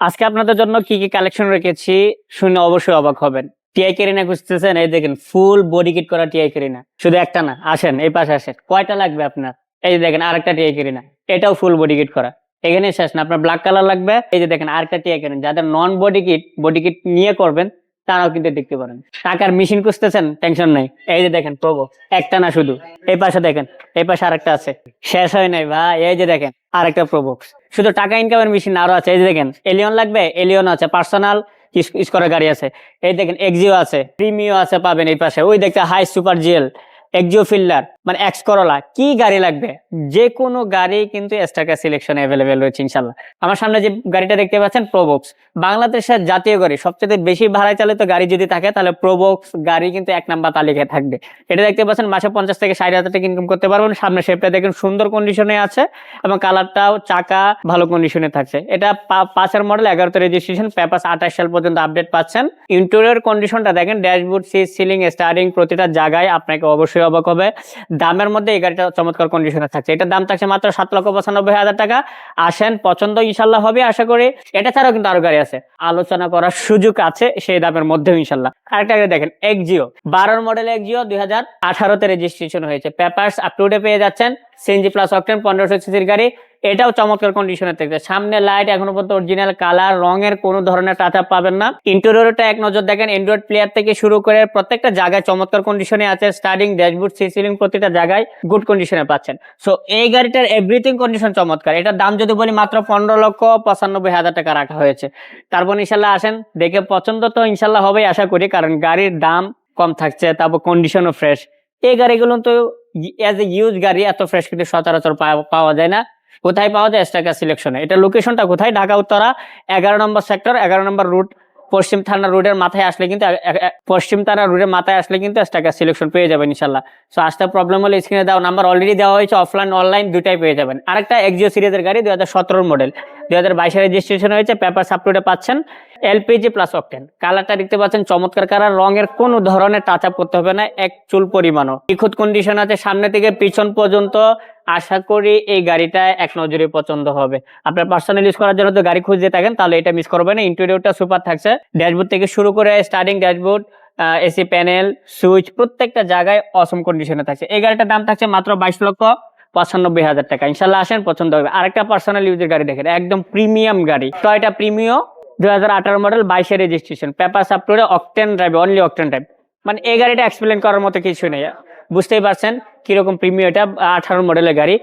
আজকে আপনাদের জন্য কি কি কালেকশন রেখেছি শুনে অবশ্যই অবাক হবেন। টিআই কেরিনা খুঁজতেছেন? এই দেখেন ফুল বডি কিট করা টিআই কেরিনা। শুধু একটা না, আসেন এই পাশে আসেন, কয়টা লাগবে আপনার? এই যে দেখেন আরেকটা টিআই কেরিনা, এটাও ফুল বডি কিট করা। এখানে শেষ না, আপনার ব্ল্যাক কালার লাগবে, এই যে দেখেন আরেকটা টিআই কেরিনা। যাদের নন বডি কিট নিয়ে করবেন তারাও কিন্তু দেখতে পারেন। টাকার মেশিন খুঁজতেছেন? টেনশন নাই, এই যে দেখেন প্রবো, একটা না শুধু, এই পাশে দেখেন, এই পাশে আরেকটা আছে, শেষ হয় নাই ভাই। এই যে দেখেন আরেকটা প্রোবক্স। শুধু টাকা ইনকামের মেশিন আরো আছে, এই যে দেখেন এলিয়ন লাগবে, এলিয়ন আছে, পার্সোনাল স্কোয়ার গাড়ি আছে, এই দেখেন এক্সিও আছে, প্রিমিও আছে, পাবেন এই পাশে। ওই দেখতে high super GL, Axio Fielder, মানে এক্স করোলা, কি গাড়ি লাগবে যে কোনো গাড়ি কিন্তু এস্টাকা সিলেকশন অ্যাভেলেবেল রয়েছে ইনশাল্লাহ। আমার সামনে যে গাড়িটা দেখতে পাচ্ছেন প্রোবক্স, বাংলাদেশের জাতীয় গাড়ি, সবচেয়ে বেশি ভাড়ায় চালিত গাড়ি যদি থাকে তাহলে প্রোবক্স গাড়ি কিন্তু 1 নাম্বার তালিকায় থাকবে। এটা দেখতে পাচ্ছেন মাসে 50 থেকে 60 হাজার টাকা ইনকাম করতে পারবেন। সামনে শেপটা দেখেন সুন্দর কন্ডিশনে আছে এবং কালারটাও চাকা ভালো কন্ডিশনে থাকছে। এটা 5-এর মডেল, 11তে রেজিস্ট্রেশন, পেপারস 28 সাল পর্যন্ত আপডেট পাচ্ছেন। ইন্টেরিয়র কন্ডিশনটা দেখেন, ড্যাশবোর্ড, সিট, সিলিং, স্টারিং, প্রতিটা জায়গায় আপনাকে অবশ্যই অবাক হবে। দামের মধ্যে এই গাড়িটা চমৎকার কন্ডিশনে থাকছে। এটার দাম থাকছে মাত্র 7,95,000 টাকা। আসেন, পছন্দ ইনশাল্লাহ হবে আশা করি। এটা ছাড়াও কিন্তু আরো গাড়ি আছে, আলোচনা করার সুযোগ আছে সেই দামের মধ্যেও ইনশাল্লাহ। আরেকটা গাড়ি দেখেন এক্সিও, 12 মডেল এক্সিও, 2018তে রেজিস্ট্রেশন হয়েছে, পেপারস আপ টু ডেট পেয়ে যাচ্ছেন। সিএনজি প্লাস অকটেন, 1500 সিসির গাড়ি। এটাও চমৎকার কন্ডিশনে থাকছে। সামনে লাইট এখনো পর্যন্ত অরিজিনাল কালার, রঙের কোনো ধরনের টাচ আপ পাবেন না। ইন্টেরিয়রটা এক নজর দেখেন, অ্যান্ড্রয়েড প্লেয়ার থেকে শুরু করে প্রত্যেকটা জায়গায় চমৎকার কন্ডিশনে আছে। স্টার্টিং, ড্যাশবোর্ড, সিলিং, প্রতিটা জায়গায় গুড কন্ডিশনে পাচ্ছেন। সো এই গাড়িটার এভরিথিং কন্ডিশন চমৎকার। এটার দাম যদি বলি মাত্র 15,95,000 টাকা রাখা হয়েছে। তারপর ইনশাল্লাহ আসেন, দেখে পছন্দ তো ইনশাল্লাহ হবেই আশা করি, কারণ গাড়ির দাম কম থাকছে, তারপর কন্ডিশনও ফ্রেশ। এই গাড়িগুলো তো এজ এ ইউজ গাড়ি এত ফ্রেশ কিন্তু সচরাচর পাওয়া যায় না। কোথায় পাওয়া যায়? এস্টাকা সিলেকশনে। এটা লোকেশনটা কোথায়? ঢাকা উত্তরা 11 নম্বর সেক্টর, 11 নম্বর রুট, পশ্চিম থানা রোডের মাথায় আসলে কিন্তু পশ্চিম থানা রোডের মাথায় আসলে কিন্তু এস্টাকা সিলেকশন পেয়ে যাবেন ইনশাল্লাহ। সো আসতে প্রবলেম হলে স্ক্রিনে দেওয়া নাম্বার অলরেডি দেওয়া হয়েছে, অফলাইন অনলাইন দুটাই পেয়ে যাবেন। আরেকটা এক্সিও সিরিজের গাড়ি, 2017 মডেল, 2022 রেজিস্ট্রেশন হয়েছে, পেপার আপ টু ডেট পাচ্ছেন। এলপিজি প্লাস অকটেন, কালারটা দেখতে পাচ্ছেন চমৎকার কালার, রঙের কোনো ধরনের টাচ আপ করতে হবে না এক চুল পরিমাণও। নিখুঁত কন্ডিশন আছে সামনে থেকে পিছন পর্যন্ত। আশা করি এই গাড়িটা এক নজরে পছন্দ হবে। আপনার পার্সোনাল ইউজ করার জন্য তো গাড়ি খুঁজতে থাকেন, তাহলে এটা মিস করবেন না। ইন্টেরিয়রটা সুপার থাকছে, ড্যাশবোর্ড থেকে শুরু করে starting dashboard, AC panel, switch, প্রত্যেকটা জায়গায় অসম কন্ডিশনে থাকছে। এই গাড়িটার দাম থাকছে মাত্র 22,95,000 টাকা। ইনশাল্লাহ আসেন, পছন্দ হবে। আরেকটা পার্সোনাল ইউজের গাড়ি দেখেন, একদম প্রিমিয়াম গাড়ি, Toyota Premio, 2018 model, 22 registration, papers up to date, octane drive, only octane drive. মানে এই গাড়িটা এক্সপ্লেন করার মতো কিছু নেই, বুঝতেই পারছেন কিরকম প্রিমিয়াম। এটা 18 মডেলের গাড়ি,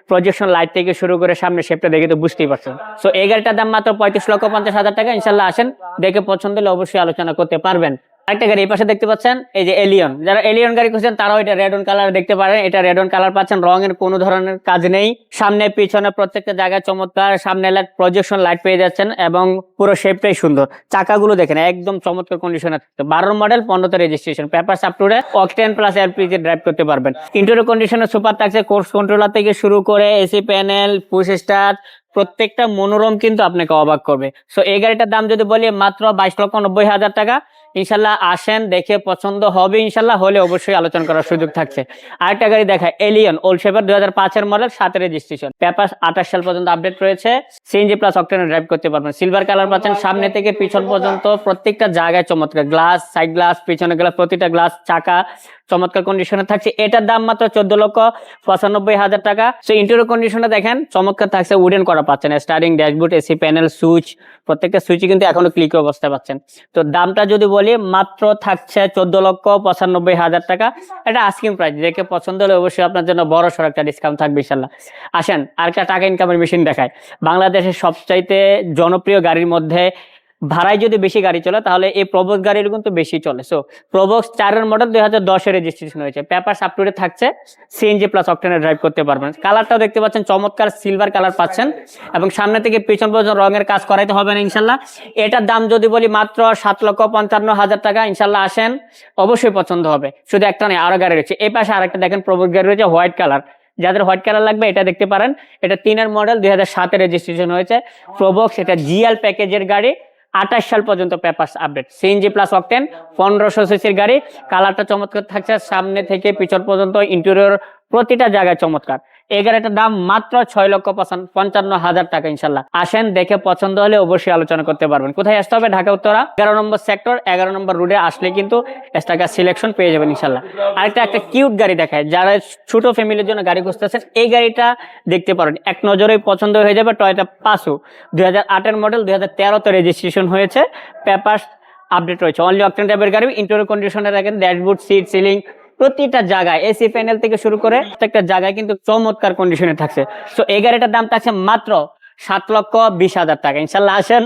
প্রজেকশন লাইট থেকে শুরু করে সামনে শেপটা দেখে তো বুঝতেই পারছেন। সো এই গাড়িটার দাম মাত্র 35,50,000 টাকা। ইনশাল্লাহ আসেন, দেখে পছন্দ হলে অবশ্যই আলোচনা করতে পারবেন। আরেকটা গাড়ি এই পাশে দেখতে পাচ্ছেন, এই যে এলিয়ন। যারা এলিয়ন গাড়ি খুঁজছেন তারাও এটা রেড অন কালার দেখতে পারেন। এটা রেড অন কালার পাচ্ছেন, রঙের কোনো ধরনের কাজ নেই। সামনে পিছনে প্রত্যেকটা জায়গায় চমৎকার, সামনে লাইট, প্রজেকশন লাইট পেয়ে যাচ্ছেন এবং পুরো শেপটাই সুন্দর। চাকাগুলো দেখেন একদম চমৎকার কন্ডিশনে থাকছে। 12 মডেল, 15তে registration, papers up to date, octane plus LPG drive করতে পারবেন। ইন্টেরিয়র কন্ডিশনে সুপার থাকছে, কোর্স কন্ট্রোলার থেকে শুরু করে এসি প্যানেল, পুশ স্টার্ট, প্রত্যেকটা মনোরম কিন্তু আপনাকে অবাক করবে। সো এই গাড়িটার দাম যদি বলি মাত্র 22,90,000 টাকা। ইনশাল্লাহ আসেন, দেখে পছন্দ হবে ইনশাল্লাহ, হলে অবশ্যই আলোচনা করার সুযোগ থাকছে। আরেকটা গাড়ি দেখায়, এলিয়ন ওল্ড শেপার, 2005 মডেল, 7 রেজিস্ট্রেশন, পেপার 28 সাল পর্যন্ত আপডেট রয়েছে, সিএনজি প্লাস অকটেন ড্রাইভ করতে পারবেন। সিলভার কালার পাচ্ছেন, সামনে থেকে পিছন পর্যন্ত প্রত্যেকটা জায়গায় চমৎকার, গ্লাস, সাইড গ্লাস, পিছনে গ্লাস, প্রতিটা গ্লাস, চাকা চমৎকার কন্ডিশনে থাকছে। এটার দাম মাত্র 14,95,000 টাকা। সো ইন্টেরিয়র কন্ডিশনটা দেখেন চমৎকার থাকছে, উডেন করা পাচ্ছেন, steering, dashboard, AC panel, switch, প্রত্যেকটা সুইচই কিন্তু এখনো ক্লিক অবস্থা পাচ্ছেন। তো দামটা যদি বলি মাত্র থাকছে 14,95,000 টাকা। এটা আস্কিং প্রাইস, দেখে পছন্দ হলে অবশ্যই আপনার জন্য বড় সড় একটা ডিসকাউন্ট থাকবে ইনশাল্লাহ। আসেন আরেকটা টাকা ইনকামের মেশিন দেখায়। বাংলাদেশের সবচাইতে জনপ্রিয় গাড়ির মধ্যে ভাড়ায় যদি বেশি গাড়ি চলে তাহলে এই প্রবক্স গাড়ির কিন্তু বেশি চলে। সো প্রবক্স 4 মডেল, 2010 রেজিস্ট্রেশন হয়েছে, পেপারস আপ টু ডেট থাকছে, সিএনজি প্লাস অকটেনে ড্রাইভ করতে পারবেন। কালারটাও দেখতে পাচ্ছেন চমৎকার সিলভার কালার পাচ্ছেন এবং সামনে থেকে পিছন পর্যন্ত রঙের কাজ করাইতে হবে না ইনশাল্লাহ। এটার দাম যদি বলি মাত্র 7,55,000 টাকা। ইনশাল্লাহ আসেন, অবশ্যই পছন্দ হবে। শুধু একটা নয়, আরো গাড়ি রয়েছে। এই পাশে আরেকটা দেখেন প্রবক্স গাড়ি রয়েছে, হোয়াইট কালার। যাদের হোয়াইট কালার লাগবে এটা দেখতে পারেন। এটা 3 মডেল, 2007 রেজিস্ট্রেশন হয়েছে, প্রবক্স। এটা জিএল প্যাকেজের গাড়ি, 28 সাল পর্যন্ত papers update, CNG plus octane, 1500 সিসির গাড়ি। কালারটা চমৎকার থাকছে, সামনে থেকে পিছন পর্যন্ত ইন্টেরিয়র প্রতিটা জায়গায় চমৎকার। এই গাড়িটার দাম মাত্র 6,55,000 টাকা। ইনশাল্লাহ আসেন, দেখে পছন্দ হলে অবশ্যই আলোচনা করতে পারবেন। কোথায় আসতে হবে? ঢাকা উত্তরা 11 নম্বর সেক্টর 11 নম্বর রোডে আসলে কিন্তু স্টাকার সিলেকশন পেয়ে যাবেন ইনশাল্লাহ। আরেকটা একটা কিউট গাড়ি দেখায়, যারা ছোট ফ্যামিলির জন্য গাড়ি খুঁজতেছেন এই গাড়িটা দেখতে পারেন, এক নজরেই পছন্দ হয়ে যাবে। টয়োটা পাসো 2008 মডেল, 2013 রেজিস্ট্রেশন হয়েছে, পেপারস আপডেট রয়েছে, অনলি অকটেন টাইপের গাড়ি। ইন্টেরিয়র কন্ডিশনে রাখেন, ড্যাশবোর্ড, সিট, সিলিং প্রতিটা জায়গায়, এসি প্যানেল থেকে শুরু করে প্রত্যেকটা জায়গায় কিন্তু চমৎকার কন্ডিশনে থাকছে। তো এই গাড়িটার দাম থাকছে মাত্র 7,20,000 টাকা। ইনশাল্লাহ আসেন,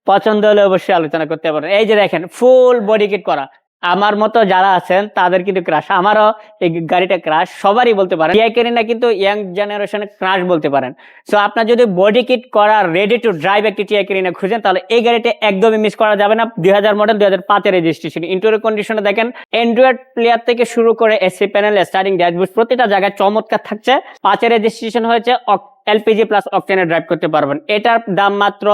পছন্দ হলে অবশ্যই আলোচনা করতে পারেন। এই যে দেখেন ফুল বডি কিট করা, আমার মতো যারা আছেন তাদের কিন্তু ক্রাশ, আমারও এই গাড়িটা ক্রাশ, সবারই বলতে পারেন। টিআই ক্যারিনা কিন্তু ইয়াং জেনারেশনের ক্রাশ বলতে পারেন। সো আপনার যদি বডি কিট করা রেডি টু ড্রাইভ একটি টিআই ক্যারিনা খুঁজেন, তাহলে এই গাড়িটা একদমই মিস করা যাবে না। 2000 মডেল, 2005 রেজিস্ট্রেশন। ইন্টেরিয়র কন্ডিশনে দেখেন, অ্যান্ড্রয়েড প্লেয়ার থেকে শুরু করে এসি প্যানেল, স্টারিং, ড্যাশবোর্ড প্রতিটা জায়গায় চমৎকার থাকছে। 5 রেজিস্ট্রেশন হয়েছে, এলপিজি প্লাস অকটেনে ড্রাইভ করতে পারবেন। এটার দাম মাত্র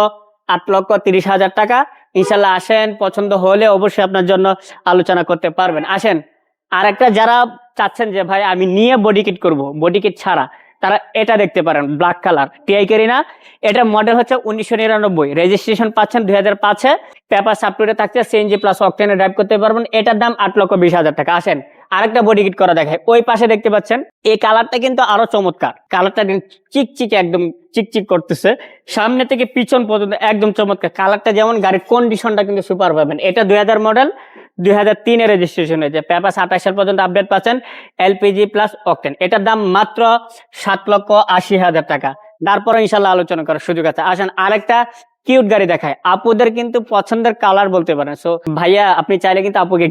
8,30,000 টাকা। ইনশাল্লাহ আসেন, পছন্দ হলে অবশ্যই আপনার জন্য আলোচনা করতে পারবেন। আসেন, আর একটা যারা চাচ্ছেন যে ভাই আমি নিয়ে বডি কিট করবো, বডি কিট ছাড়া, তারা এটা দেখতে পারেন, ব্ল্যাক কালার টিআই ক্যারিনা। এটার মডেল হচ্ছে 1999, রেজিস্ট্রেশন পাচ্ছেন 2005-এ, পেপার সাপটুরে থাকছে, সিএনজি প্লাস অকটেনে ড্রাইভ করতে পারবেন। এটার দাম 8,20,000 টাকা। আসেন, আরেকটা বডি কিট করা দেখায়, ওই পাশে দেখতে পাচ্ছেন, এই কালারটা কিন্তু আরো চমৎকার, কালারটা চিকচিক, একদম চিকচিক করতেছে, সামনে থেকে পিছন পর্যন্ত একদম চমৎকার কালারটা। যেমন গাড়ির কন্ডিশনটা কিন্তু সুপার পাবেন। এটা 2000 মডেল, 2003-এ রেজিস্ট্রেশন হয়েছে, পেপার 28 সাল পর্যন্ত আপডেট পাচ্ছেন, এলপিজি প্লাস অকটেন। এটার দাম মাত্র 7,80,000 টাকা। তারপরে ইনশাল্লাহ আলোচনা করার সুযোগ আছে। আসেন, আরেকটা কিউট গাড়ি দেখায়, আপুদের কিন্তু পছন্দের কালার বলতে পারেন। সো ভাইয়া আপনি চাইলে কিন্তু আপুকে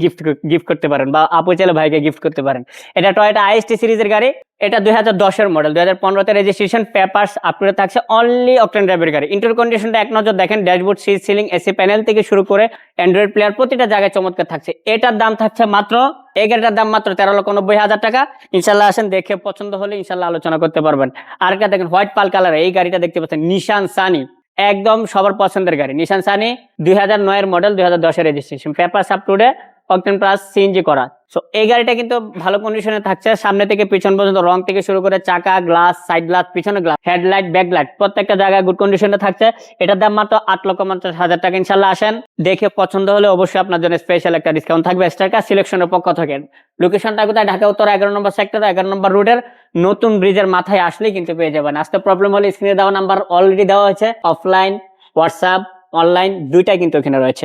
গিফট করতে পারেন, বা আপু চাইলে ভাইকে গিফট করতে পারেন। এটা টয়োটা আইএসটি সিরিজের গাড়ি, এটা 2010-এর মডেল, 2015-তে রেজিস্ট্রেশন, পেপারস আপডেট থাকছে, অনলি অকটেন ড্রাইভের গাড়ি। ইন্টেরিয়র কন্ডিশনটা এক নজর দেখেন, dashboard, seat, ceiling, AC panel থেকে শুরু করে অ্যান্ড্রয়েড প্লেয়ার প্রতিটা জায়গায় চমৎকার থাকছে। এটার দাম থাকছে মাত্র, এই গাড়িটার দাম মাত্র 13,90,000 টাকা। ইনশাল্লাহ আসেন, দেখে পছন্দ হলে ইনশাল্লাহ আলোচনা করতে পারবেন। আরেকটা দেখেন হোয়াইট পাল কালার, এই গাড়িটা দেখতে পাচ্ছেন, নিশান সানি, একদম সবার পছন্দের গাড়ি। নিশান সানি 2009-এর মডেল, 2010-এর registration, paper up to date, octane plus CNG করা। সো এই গাড়িটা কিন্তু ভালো কন্ডিশনে থাকছে, সামনে থেকে পিছন পর্যন্ত রং থেকে শুরু করে চাকা, গ্লাস, সাইড গ্লাস, পিছনে গ্লাস, হেডলাইট, ব্যাকলাইট প্রত্যেকটা জায়গায় গুড কন্ডিশনে থাকছে। এটার দাম মাত্র 8,50,000 টাকা। ইনশাল্লাহ আসেন, দেখে পছন্দ হলে অবশ্যই আপনার জন্য স্পেশাল একটা ডিসকাউন্ট থাকবে স্টাকার সিলেকশনের পক্ষ থেকে। লোকেশনটা কোথায়? ঢাকা উত্তর 11 নম্বর সেক্টর, 11 নম্বর রোডের নতুন ব্রিজের মাথায় আসলেই কিন্তু পেয়ে যাবেন। আসতে প্রবলেম হলে স্ক্রিনে দেওয়া নাম্বার অলরেডি দেওয়া হয়েছে, অফলাইন, হোয়াটসঅ্যাপ, অনলাইন দুইটাই কিন্তু এখানে রয়েছে।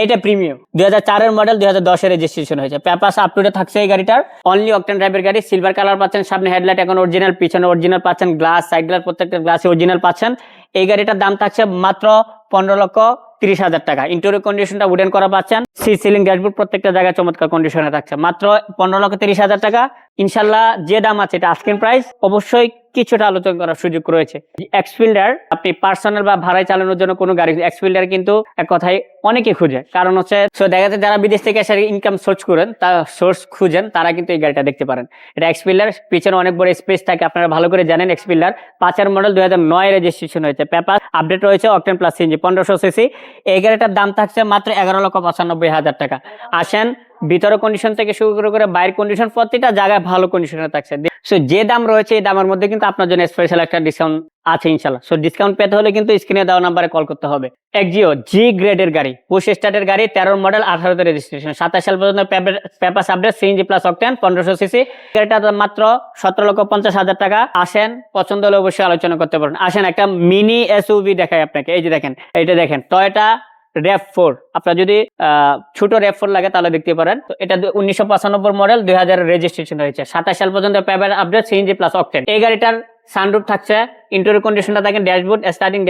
এটা প্রিমিয়াম 2004-এর মডেল, 2010-এর রেজিস্ট্রেশন হয়েছে, পেপার আপ টু ডেট থাকছে এই গাড়িটার, অনলি অকটেন ড্রাইভের গাড়ি। সিলভার কালার পাচ্ছেন, সামনে হেডলাইট এখন অরিজিনাল, পিছনে অরিজিনাল পাচ্ছেন, গ্লাস, সাইড গ্লাস প্রত্যেকটা গ্লাসে অরিজিনাল পাচ্ছেন। এই গাড়িটার দাম থাকছে মাত্র 15,30,000 টাকা। ইন্টেরিয়র কন্ডিশনটা উডেন করা পাচ্ছেন, সিট, সিলিং, ড্যাশবোর্ড প্রত্যেকটা জায়গায় চমৎকার কন্ডিশনে থাকছে, মাত্র 15,30,000 টাকা। ইনশাল্লাহ যে দাম আছে এটা আস্কিং প্রাইস, অবশ্যই কিছুটা আলোচনা করার সুযোগ রয়েছে। এক্সফিল্ডার আপনি পার্সোনাল বা ভাড়ায় চালানোর জন্য কোনো গাড়ি, এক্সফিল্ডার কিন্তু এক কথায় অনেকে খুঁজে, কারণ হচ্ছে দেখা যাচ্ছে যারা বিদেশ থেকে এসে ইনকাম সোর্স খুঁজেন, তারা কিন্তু এই গাড়িটা দেখতে পারেন। এটা এক্সফিল্ডার, পিছনে অনেক বড় স্পেস থাকে, আপনারা ভালো করে জানেন। এক্সফিল্ডার 5-এর মডেল, 2009 রেজিস্ট্রেশন হয়েছে, পেপার আপডেট রয়েছে, অকটেন প্লাস সিএনজি, 1500 সিসি। এই গাড়িটার দাম থাকছে মাত্র 11,95,000 টাকা। আসেন, ভিতরে কন্ডিশন থেকে শুরু করে বাইরের কন্ডিশন প্রতিটা জায়গায় ভালো কন্ডিশনে থাকছে। সো যে দাম রয়েছে এই দামের মধ্যে কিন্তু আপনার জন্য স্পেশাল একটা ডিসকাউন্ট আছে ইনশাল্লাহ। সো ডিসকাউন্ট পেতে হলে কিন্তু স্ক্রিনে দেওয়া নাম্বারে কল করতে হবে। এক্সিও জি গ্রেডের গাড়ি, পুশ স্টার্টের গাড়ি, 13 মডেল, 18-তে রেজিস্ট্রেশন, 27 সাল পর্যন্ত paper update, CNG plus octane, 1500 CC. গাড়িটা মাত্র 17,50,000 টাকা। আসেন, পছন্দ হলে অবশ্যই আলোচনা করতে পারেন। আসেন, একটা মিনি এসইউভি দেখাই আপনাকে। এই যে দেখেন, এটা দেখেন, টয়োটা RAV4। আপনার যদি ছোট RAV4 লাগে তাহলে দেখতে পারেন। তো এটা 1995 মডেল, 2000 রেজিস্ট্রেশন হয়েছে, 27 সাল পর্যন্ত paper update, CNG plus octane. এই গাড়িটার সানরুফ থাকছে, ইন্টেরিয়র কন্ডিশনটা দেখেন, ড্যাশবোর্ড, স্টার্টিং,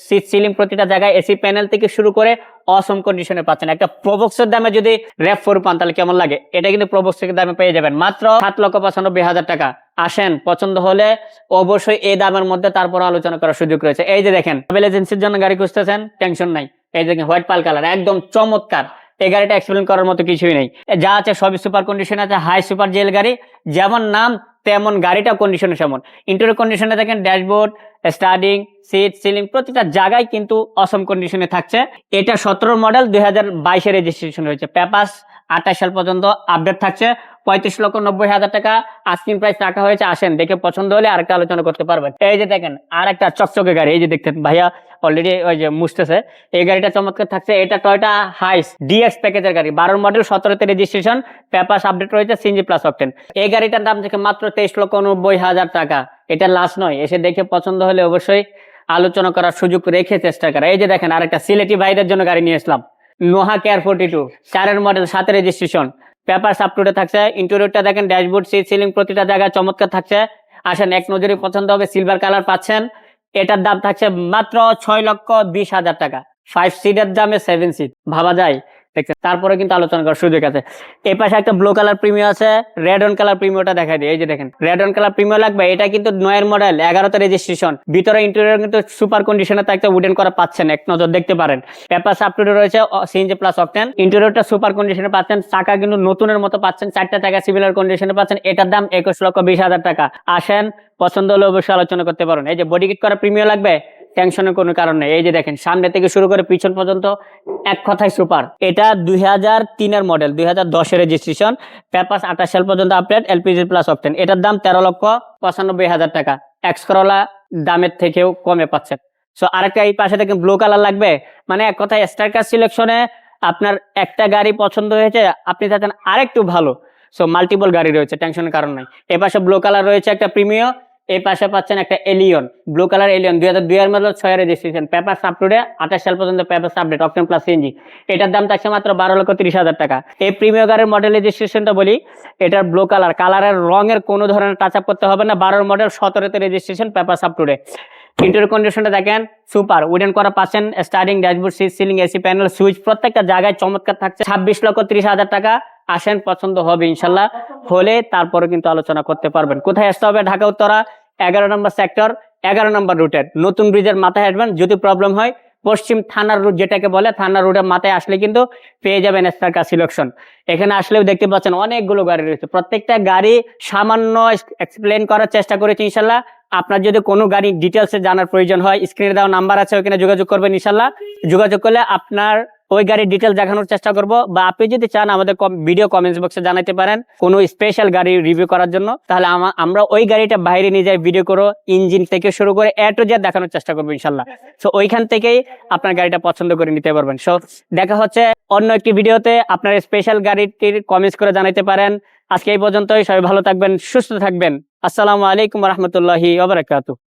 সিট, সিলিং প্রতিটা জায়গায়, এসি প্যানেল থেকে শুরু করে অসম কন্ডিশনে পাচ্ছেন। একটা প্রবক্সের দামে যদি RAV4 পান তাহলে কেমন লাগে? এটা কিন্তু প্রবক্সের দামে পেয়ে যাবেন মাত্র 7,95,000 টাকা। আসেন, পছন্দ হলে অবশ্যই এই দামের মধ্যে তারপর আলোচনা করার সুযোগ রয়েছে। এই যে দেখেন, ট্রাভেল এজেন্সির জন্য গাড়ি খুঁজতেছেন, টেনশন নাই। এই দেখেন, হোয়াইট পাল কালার, একদম চমৎকার। এই গাড়িটা এক্সপ্লেন করার মতো কিছুই নেই, যা আছে সবই সুপার কন্ডিশন আছে, হাই সুপার জেল গাড়ি, যেমন নাম তেমন গাড়িটা কন্ডিশনে সেমন। ইন্টেরিয়র কন্ডিশনে দেখেন, ড্যাশবোর্ড, স্টার্টিং, সিট, সিলিং প্রতিটা জায়গায় কিন্তু অসম কন্ডিশনে থাকছে। এটা 17 মডেল, 2022-এ রেজিস্ট্রেশন হয়েছে, পেপারস 28 সাল পর্যন্ত আপডেট থাকছে, 35,90,000 টাকা আস্কিং প্রাইস রাখা হয়েছে। আসেন, দেখে পছন্দ হলে আরেকটা আলোচনা করতে পারবেন। এই যে দেখেন আর একটা চকচকে গাড়ি, এই যে দেখতেন ভাইয়া অলরেডি ওই যে মুছতেছে। এই গাড়িটা চমৎকার থাকছে। এটা টয়োটা হাইস ডিএক্স প্যাকেজের গাড়ি, 12 মডেল, 17তে রেজিস্ট্রেশন, পেপারস আপডেট রয়েছে, সিএনজি প্লাস অকটেন। এই গাড়িটার দাম থেকে মাত্র 23,90,000 টাকা। এটা লাস্ট নয়, এসে দেখে পছন্দ হলে অবশ্যই আলোচনা করার সুযোগ রেখে চেষ্টা করা। এই যে দেখেন আরেকটা সিলেটি ভাইদের জন্য গাড়ি নিয়ে আসলাম, নোহা কেয়ার 42, 4 model, 7 registration, papers up to date থাকছে। ইন্টেরিয়রটা দেখেন, ড্যাশবোর্ড, সিট, সিলিং প্রতিটা জায়গায় চমৎকার থাকছে। আসেন, এক নজরে পছন্দ হবে, সিলভার কালার পাচ্ছেন। এটার দাম থাকছে মাত্র 6,20,000 টাকা। 5 সিটের দামে 7 সিট, ভাবা যায়? দেখছেন, তারপরে কিন্তু আলোচনা করার সুযোগ আছে। এই পাশে একটা ব্লু কালার প্রিমিয়াম আছে, রেড অন কালার প্রিমিয়ামটা দেখাই দিই। এই যে দেখেন রেড অন কালার প্রিমিয়াম লাগবে, এটা কিন্তু 9 মডেল, 11তে রেজিস্ট্রেশন, ভিতরে ইন্টেরিয়র কিন্তু সুপার কন্ডিশনে থাকতে উডেন করা পাচ্ছেন, এক নজর দেখতে পারেন। পেপারস আপ টু ডেট রয়েছে, সিএনজি প্লাস অকটেন, ইন্টেরিয়রটা সুপার কন্ডিশনে পাচ্ছেন, চাকা কিন্তু নতুনের মতো পাচ্ছেন, 4টা চাকা সিমিলার কন্ডিশনে পাচ্ছেন। এটার দাম 21,20,000 টাকা। আসেন, পছন্দ হলে অবশ্যই আলোচনা করতে পারেন। এই যে বডি কিট করা প্রিমিয়াম লাগবে, টেনশনের কোনো কারণ নেই। এই যে দেখেন সামনে থেকে শুরু করে পিছন পর্যন্ত এক কথায় সুপার। এটা 2003-এর মডেল, 2010-এর রেজিস্ট্রেশন, পেপারস 28 সাল পর্যন্ত আপডেট, এলপিজি প্লাস অকটেন। এটার দাম 13,95,000 টাকা। এক্স করোলা দামের থেকেও কমে পাচ্ছেন। সো আরেকটা এই পাশে দেখেন ব্লু কালার লাগবে, মানে এক কথায় স্ট্রাইকার সিলেকশনে আপনার একটা গাড়ি পছন্দ হয়েছে, আপনি চাচ্ছেন আরেকটু ভালো, সো মাল্টিপল গাড়ি রয়েছে, টেনশনের কারণ নাই। এ পাশে ব্লু কালার রয়েছে একটা প্রিমিয়াম, এই পাশে পাচ্ছেন একটা এলিয়ন, ব্লু কালার এলিয়ন, 2002-এর model, 6 registration, papers up to date, 28 সাল পর্যন্ত papers update, octane plus CNG. এটার দাম থাকছে মাত্র 12,30,000 টাকা। এই প্রিমিয়াম গাড়ির মডেল রেজিস্ট্রেশনটা বলি, এটার ব্লু কালার, কালারের রঙের কোনো ধরনের টাচ আপ করতে হবে না, 12 মডেল, 17তে registration, papers up to date. Interior কন্ডিশনটা দেখেন সুপার, উডেন করা পাচ্ছেন, starting, dashboard, seat, ceiling, AC panel, switch প্রত্যেকটা জায়গায় চমৎকার থাকছে। 26,30,000 টাকা। আসেন, পছন্দ হবে ইনশাল্লাহ, হলে তারপরে কিন্তু আলোচনা করতে পারবেন। কোথায় আসতে হবে? ঢাকা উত্তরা, 11 নম্বর সেক্টর, 11 নম্বর রুটের নতুন ব্রিজের মাথায় আসবেন। যদি প্রবলেম হয়, পশ্চিম থানার রুট যেটাকে বলে, থানার রুটের মাথায় আসলে কিন্তু পেয়ে যাবেন স্টারকার সিলেকশন। এখানে আসলেও দেখতে পাচ্ছেন অনেকগুলো গাড়ি রয়েছে, প্রত্যেকটা গাড়ি সামান্য এক্সপ্লেন করার চেষ্টা করেছি ইনশাল্লাহ। আপনার যদি কোনো গাড়ি ডিটেলসে জানার প্রয়োজন হয়, স্ক্রিনে দেওয়া নাম্বার আছে, ওখানে যোগাযোগ করবেন ইনশাল্লাহ। যোগাযোগ করলে আপনার ওই গাড়ির ডিটেলস দেখানোর চেষ্টা করব, বা আপনি যদি চান আমাদের ভিডিও কমেন্টস বক্সে জানাতে পারেন কোনো স্পেশাল গাড়ি রিভিউ করার জন্য, তাহলে আমরা ওই গাড়িটা বাইরে নিয়ে যাই, ভিডিও করো, ইঞ্জিন থেকে শুরু করে এ টু জেড দেখানোর চেষ্টা করবো ইনশাল্লাহ। সো ওইখান থেকেই আপনার গাড়িটা পছন্দ করে নিতে পারবেন। সো দেখা হচ্ছে অন্য একটি ভিডিওতে। আপনার স্পেশাল গাড়িটির কমেন্টস করে জানাতে পারেন। আজকে এই পর্যন্তই, সবাই ভালো থাকবেন, সুস্থ থাকবেন। আসসালামু আলাইকুম রহমতুল্লাহি ওয়া বারাকাতুহু।